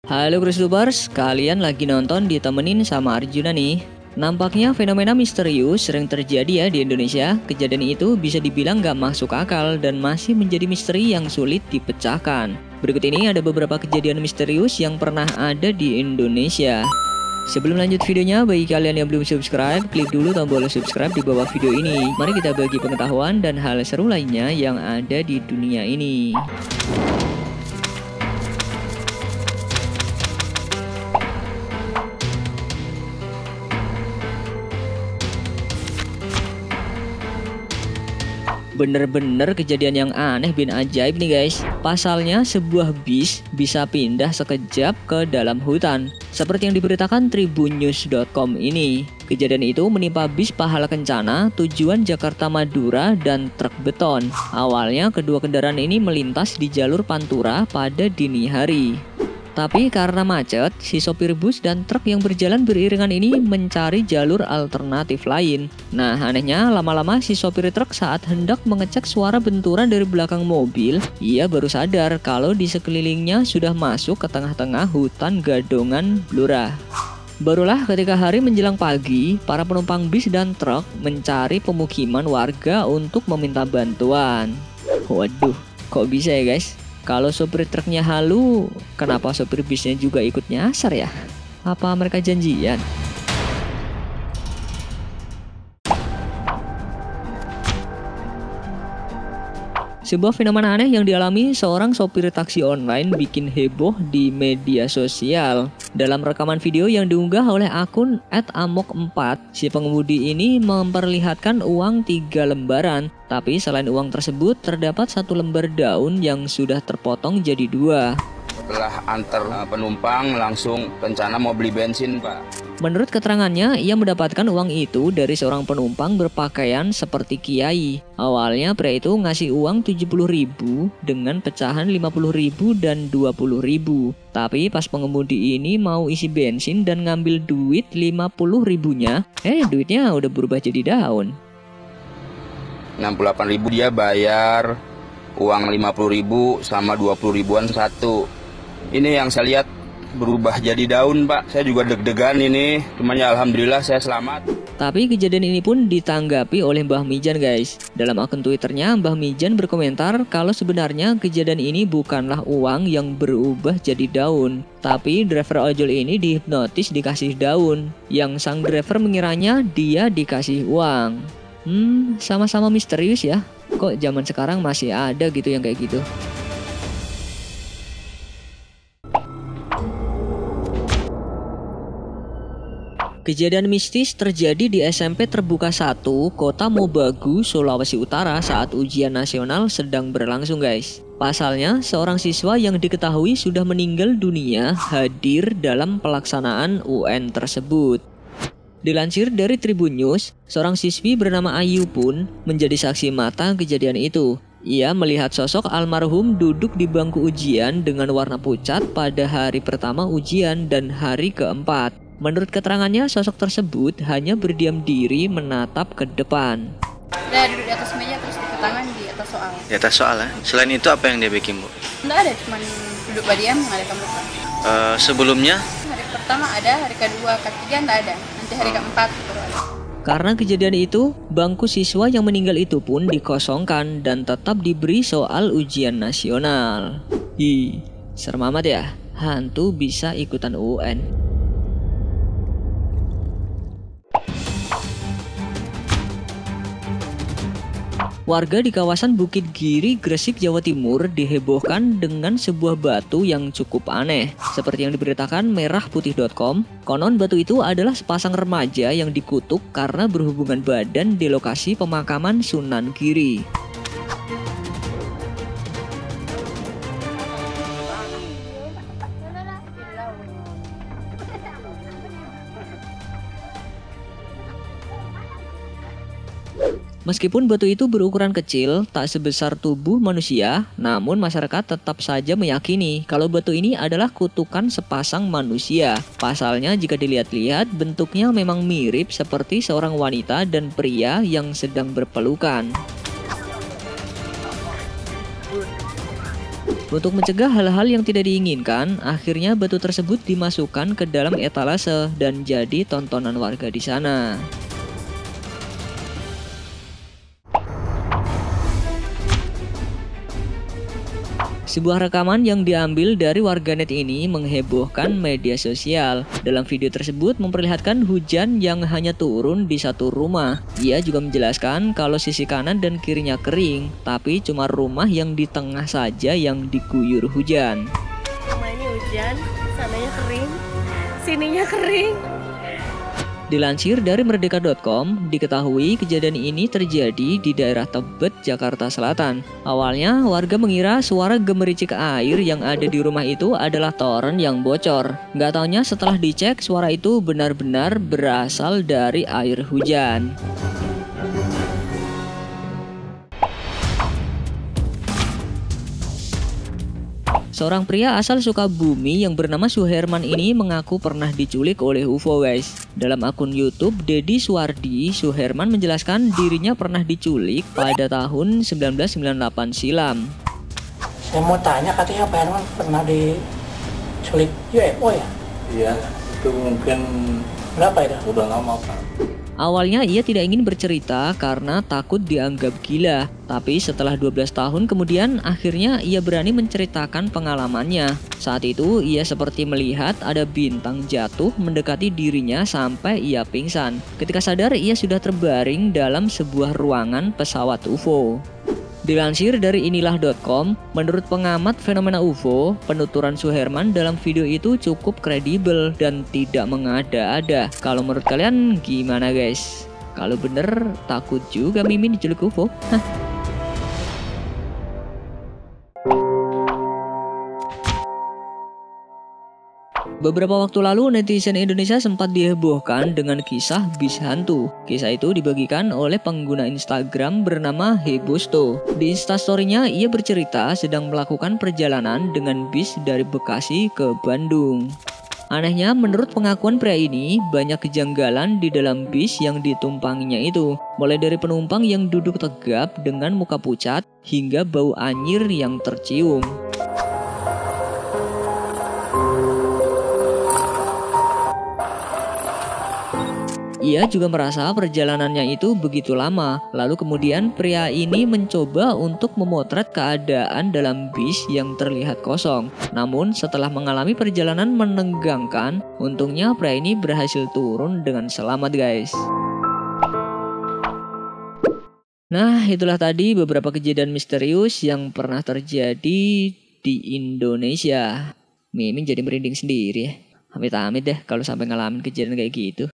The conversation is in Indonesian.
Halo Groovers, kalian lagi nonton ditemenin sama Arjuna nih. Nampaknya fenomena misterius sering terjadi ya di Indonesia. Kejadian itu bisa dibilang gak masuk akal dan masih menjadi misteri yang sulit dipecahkan. Berikut ini ada beberapa kejadian misterius yang pernah ada di Indonesia. Sebelum lanjut videonya, bagi kalian yang belum subscribe, klik dulu tombol subscribe di bawah video ini. Mari kita bagi pengetahuan dan hal seru lainnya yang ada di dunia ini. Bener-bener kejadian yang aneh bin ajaib nih guys. Pasalnya sebuah bis bisa pindah sekejap ke dalam hutan, seperti yang diberitakan tribunnews.com ini. Kejadian itu menimpa bis Pahala Kencana tujuan Jakarta Madura dan truk beton. Awalnya kedua kendaraan ini melintas di jalur Pantura pada dini hari. Tapi karena macet, si sopir bus dan truk yang berjalan beriringan ini mencari jalur alternatif lain. Nah, anehnya lama-lama si sopir truk saat hendak mengecek suara benturan dari belakang mobil, ia baru sadar kalau di sekelilingnya sudah masuk ke tengah-tengah hutan gadongan Blora. Barulah ketika hari menjelang pagi, para penumpang bis dan truk mencari pemukiman warga untuk meminta bantuan. Waduh, kok bisa ya guys? Kalau sopir truknya halu, kenapa sopir bisnya juga ikut nyasar ya? Apa mereka janjian? Sebuah fenomena aneh yang dialami seorang sopir taksi online bikin heboh di media sosial. Dalam rekaman video yang diunggah oleh akun @amok4, si pengemudi ini memperlihatkan uang 3 lembaran. Tapi selain uang tersebut, terdapat 1 lembar daun yang sudah terpotong jadi 2. Setelah antar penumpang langsung rencana mau beli bensin, Pak. Menurut keterangannya, ia mendapatkan uang itu dari seorang penumpang berpakaian seperti kiai. Awalnya pria itu ngasih uang 70.000 dengan pecahan 50.000 dan 20.000. Tapi pas pengemudi ini mau isi bensin dan ngambil duit 50.000-nya, duitnya udah berubah jadi daun. 68.000 dia bayar, uang 50.000 sama 20.000-an satu. Ini yang saya lihat berubah jadi daun, Pak. Saya juga deg-degan ini. Cuman ya alhamdulillah saya selamat. Tapi kejadian ini pun ditanggapi oleh Mbah Mijan guys. Dalam akun Twitternya, Mbah Mijan berkomentar kalau sebenarnya kejadian ini bukanlah uang yang berubah jadi daun, tapi driver ojol ini dihipnotis dikasih daun, yang sang driver mengiranya dia dikasih uang. Sama-sama misterius ya. Kok zaman sekarang masih ada gitu yang kayak gitu. Kejadian mistis terjadi di SMP Terbuka 1, Kota Mobagu, Sulawesi Utara saat ujian nasional sedang berlangsung guys. Pasalnya, seorang siswa yang diketahui sudah meninggal dunia hadir dalam pelaksanaan UN tersebut. Dilansir dari Tribun News, seorang siswi bernama Ayu pun menjadi saksi mata kejadian itu. Ia melihat sosok almarhum duduk di bangku ujian dengan warna pucat pada hari pertama ujian dan hari keempat. Menurut keterangannya, sosok tersebut hanya berdiam diri menatap ke depan. Dia duduk di atas meja terus di tangan di atas soal. Di atas soal ya? Selain itu apa yang dia bikin, Bu? Enggak ada, cuma duduk berdiam mengadakan muka. Sebelumnya? Hari pertama ada, hari kedua, ketiga enggak ada. Nanti hari keempat baru ada. Karena kejadian itu, bangku siswa yang meninggal itu pun dikosongkan dan tetap diberi soal ujian nasional. Serem amat ya, hantu bisa ikutan UN. Warga di kawasan Bukit Giri, Gresik, Jawa Timur dihebohkan dengan sebuah batu yang cukup aneh. Seperti yang diberitakan merahputih.com, konon batu itu adalah sepasang remaja yang dikutuk karena berhubungan badan di lokasi pemakaman Sunan Giri. Meskipun batu itu berukuran kecil, tak sebesar tubuh manusia, namun masyarakat tetap saja meyakini kalau batu ini adalah kutukan sepasang manusia. Pasalnya jika dilihat-lihat, bentuknya memang mirip seperti seorang wanita dan pria yang sedang berpelukan. Untuk mencegah hal-hal yang tidak diinginkan, akhirnya batu tersebut dimasukkan ke dalam etalase dan jadi tontonan warga di sana. Sebuah rekaman yang diambil dari warganet ini menghebohkan media sosial. Dalam video tersebut memperlihatkan hujan yang hanya turun di satu rumah. Ia juga menjelaskan kalau sisi kanan dan kirinya kering, tapi cuma rumah yang di tengah saja yang diguyur hujan. Rumah ini hujan, sananya kering, sininya kering. Dilansir dari merdeka.com, diketahui kejadian ini terjadi di daerah Tebet, Jakarta Selatan. Awalnya, warga mengira suara gemericik air yang ada di rumah itu adalah toren yang bocor. Nggak taunya setelah dicek, suara itu benar-benar berasal dari air hujan. Seorang pria asal Sukabumi yang bernama Suherman ini mengaku pernah diculik oleh UFO guys. Dalam akun YouTube Deddy Suwardi, Suherman menjelaskan dirinya pernah diculik pada tahun 1998 silam. Saya mau tanya, katanya Pak Herman pernah diculik UFO ya? Iya, itu mungkin Berapa itu? udah lama Pak. Awalnya ia tidak ingin bercerita karena takut dianggap gila. Tapi setelah 12 tahun kemudian akhirnya ia berani menceritakan pengalamannya. Saat itu ia seperti melihat ada bintang jatuh mendekati dirinya sampai ia pingsan. Ketika sadar ia sudah terbaring dalam sebuah ruangan pesawat UFO. Dilansir dari inilah.com, menurut pengamat fenomena UFO, penuturan Suherman dalam video itu cukup kredibel dan tidak mengada-ada. Kalau menurut kalian gimana guys? Kalau bener takut juga Mimin diculik UFO? Hah? Beberapa waktu lalu netizen Indonesia sempat dihebohkan dengan kisah bis hantu. Kisah itu dibagikan oleh pengguna Instagram bernama Hebosto. Di instastorynya ia bercerita sedang melakukan perjalanan dengan bis dari Bekasi ke Bandung. Anehnya, menurut pengakuan pria ini, banyak kejanggalan di dalam bis yang ditumpanginya itu. Mulai dari penumpang yang duduk tegap dengan muka pucat, hingga bau anyir yang tercium. Ia juga merasa perjalanannya itu begitu lama. Lalu kemudian pria ini mencoba untuk memotret keadaan dalam bis yang terlihat kosong. Namun setelah mengalami perjalanan menegangkan, untungnya pria ini berhasil turun dengan selamat guys. Nah, itulah tadi beberapa kejadian misterius yang pernah terjadi di Indonesia. Mimin jadi merinding sendiri ya. Amit-amit deh kalau sampai ngalamin kejadian kayak gitu.